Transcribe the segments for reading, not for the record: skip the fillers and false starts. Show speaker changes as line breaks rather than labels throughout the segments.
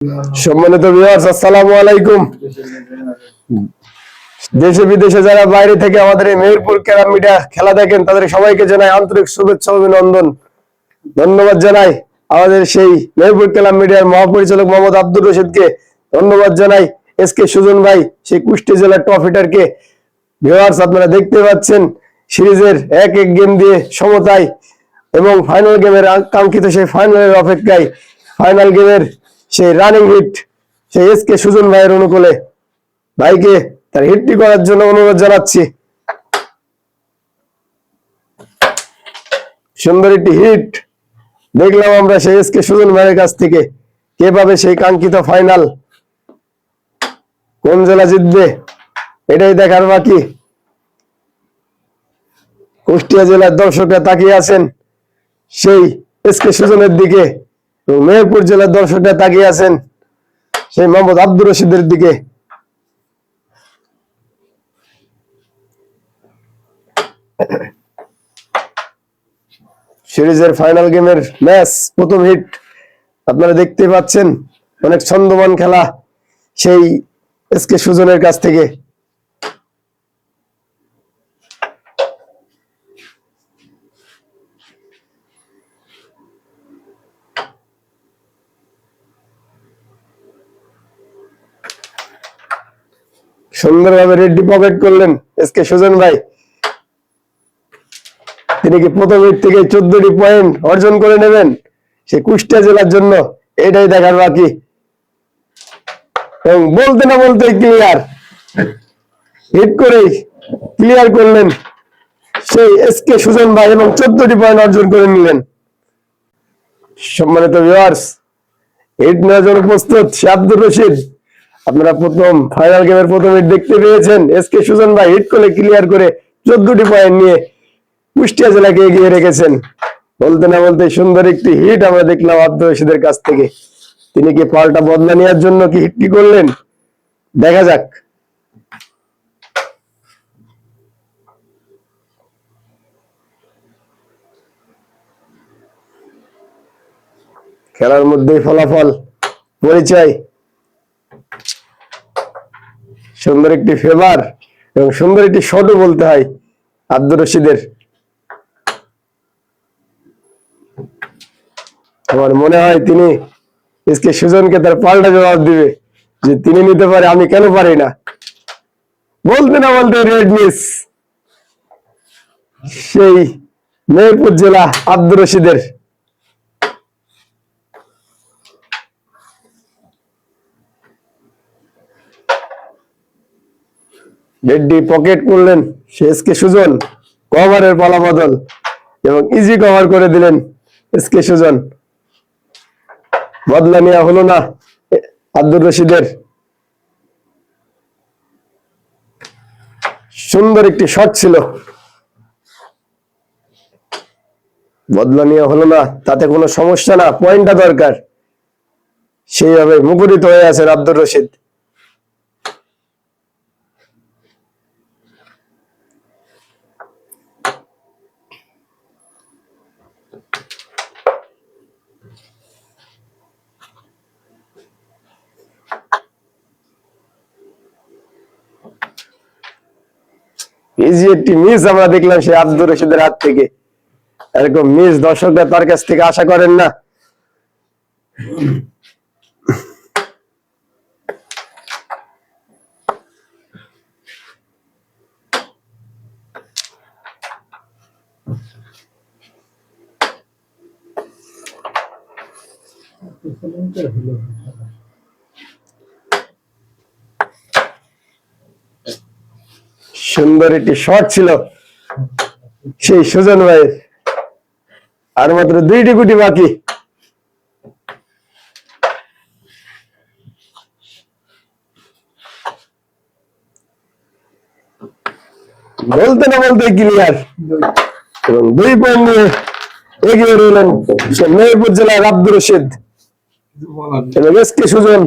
সম্মানিত ভিউয়ার্স, আসসালামু আলাইকুম। দেশে বিদেশে যারা বাইরে থেকে আমাদের এই মেহেরপুর ক্যারাম মিডিয়া খেলা দেখেন তাদের সবাইকে জানাই আন্তরিক শুভেচ্ছা অভিনন্দন। ধন্যবাদ জানাই আমাদের সেই মেহেরপুর ক্যারাম মিডিয়ার মহাপরিচালক মোহাম্মদ আব্দুর রশিদকে। ধন্যবাদ জানাই এসকে সুজন ভাই সেই কুষ্টিয়া জেলার টপ হিটারকে। ভিউয়ার্স, আপনারা দেখতে পাচ্ছেন সিরিজের এক এক গেম দিয়ে সমতায় এবং ফাইনাল গেমের কাঙ্ক্ষিত সেই ফাইনালের অপেক্ষায় ফাইনাল গেমের সেই রানিং হিট সেই এসকে সুজন ভাইয়ের অনুকূলে ভাইকে তার হিটটি করার জন্য অনুরোধ জানাচ্ছি। সুন্দর একটি হিট দেখলাম আমরা সেই এসকে সুজন ভাইয়ের কাছ থেকে। কে পাবে সেই কাঙ্ক্ষিত ফাইনাল, কোন জেলা জিতবে এটাই দেখার বাকি। কুষ্টিয়া জেলার দর্শকরা তাকিয়ে আছেন সেই এসকে সুজনের দিকে এবং মেহেরপুর জেলার দর্শকরা তাকিয়ে আছেন সেই মোহাম্মদ আব্দুর রশিদের দিকে। সিরিজের ফাইনাল গেমের ম্যাচ প্রথম হিট আপনারা দেখতে পাচ্ছেন। অনেক ছন্দমান খেলা সেই এসকে সুজনের কাছ থেকে। সুন্দরভাবে রেডি পকেট করলেন এসকে সুজন ভাই। তিনি কি প্রথম হিট থেকে 14টি পয়েন্ট অর্জন করে নেবেন সে কুষ্টিয়া জেলার জন্য, এটাই দেখার বাকি। এবং বলতে না বলতে ক্লিয়ার হিট করেই ক্লিয়ার করলেন সেই এসকে সুজন ভাই এবং 14টি পয়েন্ট অর্জন করে নিলেন। সম্মানিত ভিউয়ার্স, হিট নেওয়ার জন্য প্রস্তুত সে আব্দুর রশিদ। আপনারা প্রথম ফাইনাল গেমের প্রথম হিট দেখতে পেয়েছেন। এসকে সুজন ভাই হিট করে ক্লিয়ার করে 14টি পয়েন্ট নিয়ে কুষ্টিয়া জেলাকে এগিয়ে রেখেছেন। বলতে না বলতে সুন্দর একটি হিট আমরা দেখলাম আব্দুর রশিদের কাছ থেকে। তিনি কি পাল্টা বদলা নেওয়ার জন্য কি হিটটি করলেন, দেখা যাক। খেলার মধ্যেই ফলাফল পরিচয়। সুন্দর একটি ফেভার এবং সুন্দর একটি শটও বলতে হয় আব্দুর রশিদের। আমার মনে হয় তিনি এসকে সুজনকে তার পাল্টা জবাব দিবে যে তিনি নিতে পারে, আমি কেন পারি না। বলতে না বলতে রেড মিস সেই মেহেরপুর জেলা আব্দুর রশিদের। রেড্ডি পকেট করলেন সে এসকে সুজন। কভারের পালা বদল এবং ইজি কভার করে দিলেন এসকে সুজন। বদলা নেওয়া হলো না আব্দুর রশিদের। সুন্দর একটি শট ছিল, বদলা নেওয়া হলো না, তাতে কোনো সমস্যা না, পয়েন্টটা দরকার। সেইভাবে মুখরিত হয়ে আছেন আব্দুর রশিদ। ইজি একটি মিস আমরা দেখলাম সেই আব্দুর রশিদের হাত থেকে। এরকম মিস দর্শকরা তার কাছ থেকে আশা করেন না। সুন্দর একটি শট ছিল সেই সুজন ভাইয়ের। আর মাত্র 2টি গুটি বাকি। বলতে না বলতে ক্লিয়ার এবং 2 পয়েন্ট নিয়ে এগিয়ে রইলেন মেহেরপুর জেলার আব্দুর রশিদ এবং এসকে সুজন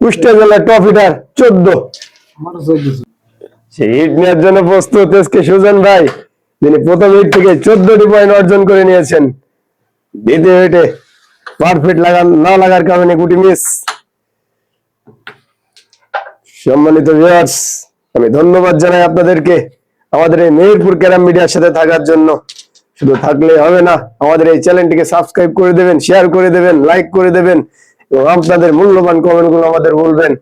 কুষ্টিয়া জেলার টপ হিটার 14। হিট নেওয়ার জন্য প্রস্তুত এসকে সুজন ভাই। তিনি প্রথম হিট থেকে 14টি পয়েন্ট অর্জন করে নিয়েছেন। দ্বিতীয় হিটে পারফেক্ট না লাগার কারণে গুটি মিস। সম্মানিত ভিউয়ার্স, আমি ধন্যবাদ জানাই আপনাদেরকে আমাদের এই মেহেরপুর ক্যারাম মিডিয়ার সাথে থাকার জন্য। শুধু থাকলে হবে না, আমাদের এই চ্যানেলটিকে সাবস্ক্রাইব করে দেবেন, শেয়ার করে দেবেন, লাইক করে দেবেন এবং আপনাদের মূল্যবান কমেন্টগুলো আমাদের বলবেন।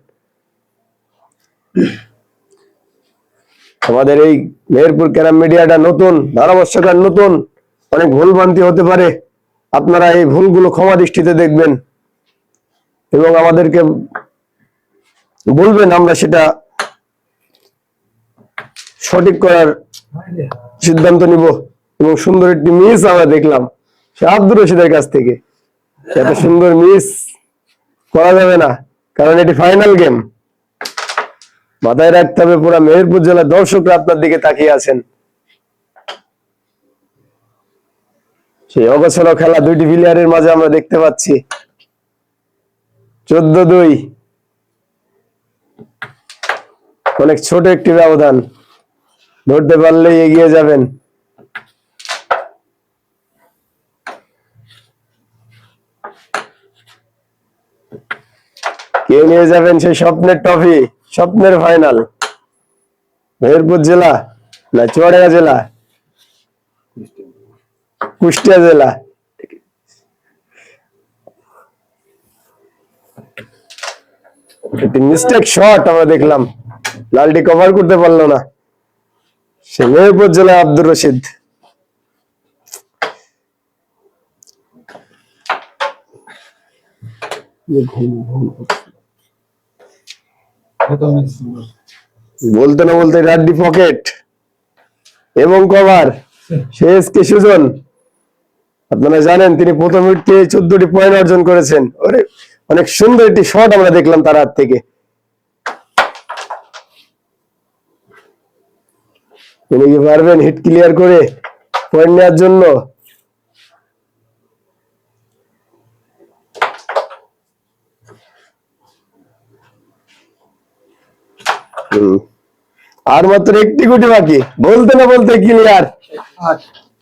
আমাদের এই মেহেরপুর ক্যারাম মিডিয়াটা নতুন, ধারাভাষ্যকার নতুন, অনেক ভুলভ্রান্তি হতে পারে। আপনারা এই ভুলগুলো ক্ষমা দৃষ্টিতে দেখবেন এবং আমাদেরকে বলবেন, আমরা সেটা সঠিক করার সিদ্ধান্ত নিব। এবং সুন্দর একটি মিস আমরা দেখলাম সে আব্দুর রশিদের কাছ থেকে। এত সুন্দর মিস করা যাবে না, কারণ এটি ফাইনাল গেম। মাথায় রাখতে হবে, পুরো মেহেরপুর জেলার দর্শকরা আপনার দিকে তাকিয়ে আছেন। সেই অগোছালো খেলা দুইটি প্লেয়ারের মাঝে আমরা দেখতে পাচ্ছি। 14-2, অনেক ছোট একটি ব্যবধান, ধরতে পারলেই এগিয়ে যাবেন। কে নিয়ে যাবেন সেই স্বপ্নের ট্রফি, স্বপ্নের ফাইনাল? মেহেরপুর জেলা না চুয়াডাঙ্গা জেলা? কুষ্টিয়া জেলা। একটি মিস্টেক শট আমরা দেখলাম, লালটি কভার করতে পারলো না সে মেহেরপুর জেলা আব্দুর রশিদ। বলতে না বলতে রাড্ডি পকেট এবং কভার শেষ কে সুজন। আপনারা জানেন তিনি প্রথম উইকেটে 14টি পয়েন্ট অর্জন করেছেন। অনেক সুন্দর একটি শট আমরা দেখলাম তার হাত থেকে। তিনি কি পারবেন হিট ক্লিয়ার করে পয়েন্ট নেওয়ার জন্য? আর মাত্র একটি গুটি বাকি, বলতে না বলতে ক্লিয়ার।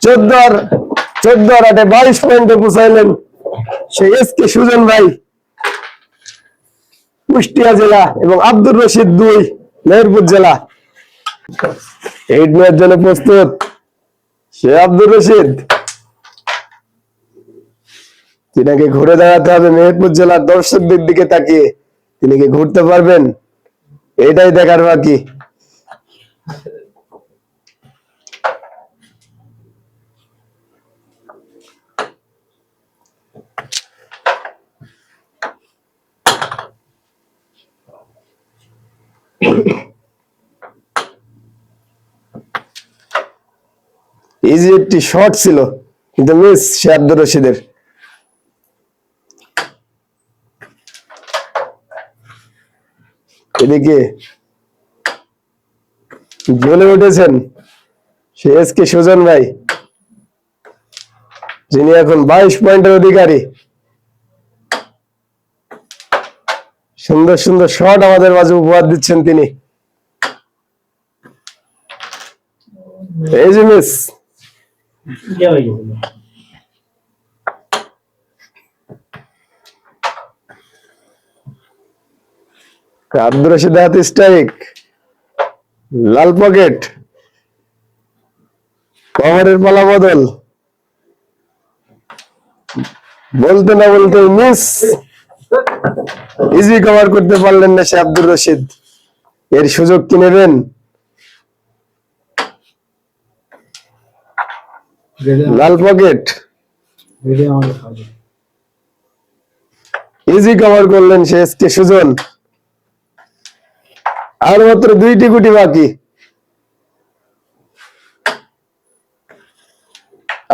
14 আর 8 22 পয়েন্টে পৌঁছাইলেন সেই এস কে সুজন ভাই, কুষ্টিয়া জেলা, এবং আব্দুর রশিদ 2, মেহেরপুর জেলা। এইট নেওয়ার জন্য প্রস্তুত সে আব্দুর রশিদ। তিনাকে ঘুরে দাঁড়াতে হবে মেহেরপুর জেলার দর্শকদের দিকে তাকিয়ে। তিনি কি ঘুরতে পারবেন? এটাই দেখার বাকি। ইজি একটি শট ছিল, কিন্তু মিস সে আব্দুর রশিদের। এদিকে জ্বলে উঠেছেন সে এস কে সুজন ভাই, যিনি এখন 22 পয়েন্টের অধিকারী। সুন্দর সুন্দর শট আমাদের মাঝে উপহার দিচ্ছেন তিনি। এই যে মিস, আব্দুর রশিদ হাত স্ট্রাইক, লাল পকেট, কভারের পালা বদল, বলতে না বলতে মিস। ইজি কভার করতে পারলেন না সে আব্দুর রশিদ। এর সুযোগ কি নেবেন? লাল পকেট, ইজি কভার করলেন সে এস কে সুজন। আর মাত্র 2টি গুটি বাকি,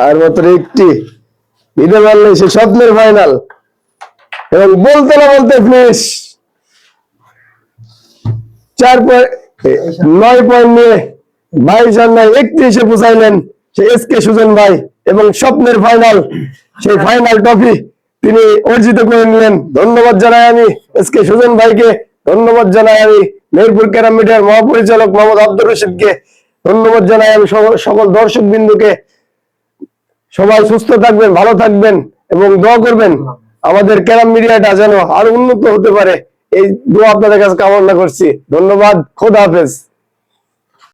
আর মাত্র একটি, নিতে পারলে সে স্বপ্নের ফাইনাল। এবং বলতে না বলতে ফিনিশ। 9 পয়েন্ট নিয়ে 22 আর 9 31-এ পৌঁছাইলেন সে এস কে সুজন ভাই, এবং স্বপ্নের ফাইনাল, সেই ফাইনাল ট্রফি তিনি অর্জিত করে নিলেন। ধন্যবাদ জানাই আমি এস কে সুজন ভাইকে, ধন্যবাদ জানাই আমি মেহেরপুর ক্যারাম মিডিয়ার মহাপরিচালক মোহাম্মদ আব্দুর রশিদকে, ধন্যবাদ জানাই আমি সকল দর্শক বিন্দুকে। সবাই সুস্থ থাকবেন, ভালো থাকবেন এবং দোয়া করবেন আমাদের ক্যারাম মিডিয়াটা যেন আরো উন্নত হতে পারে, এই দোয়া আপনাদের কাছে কামনা করছি। ধন্যবাদ, খোদা হাফেজ।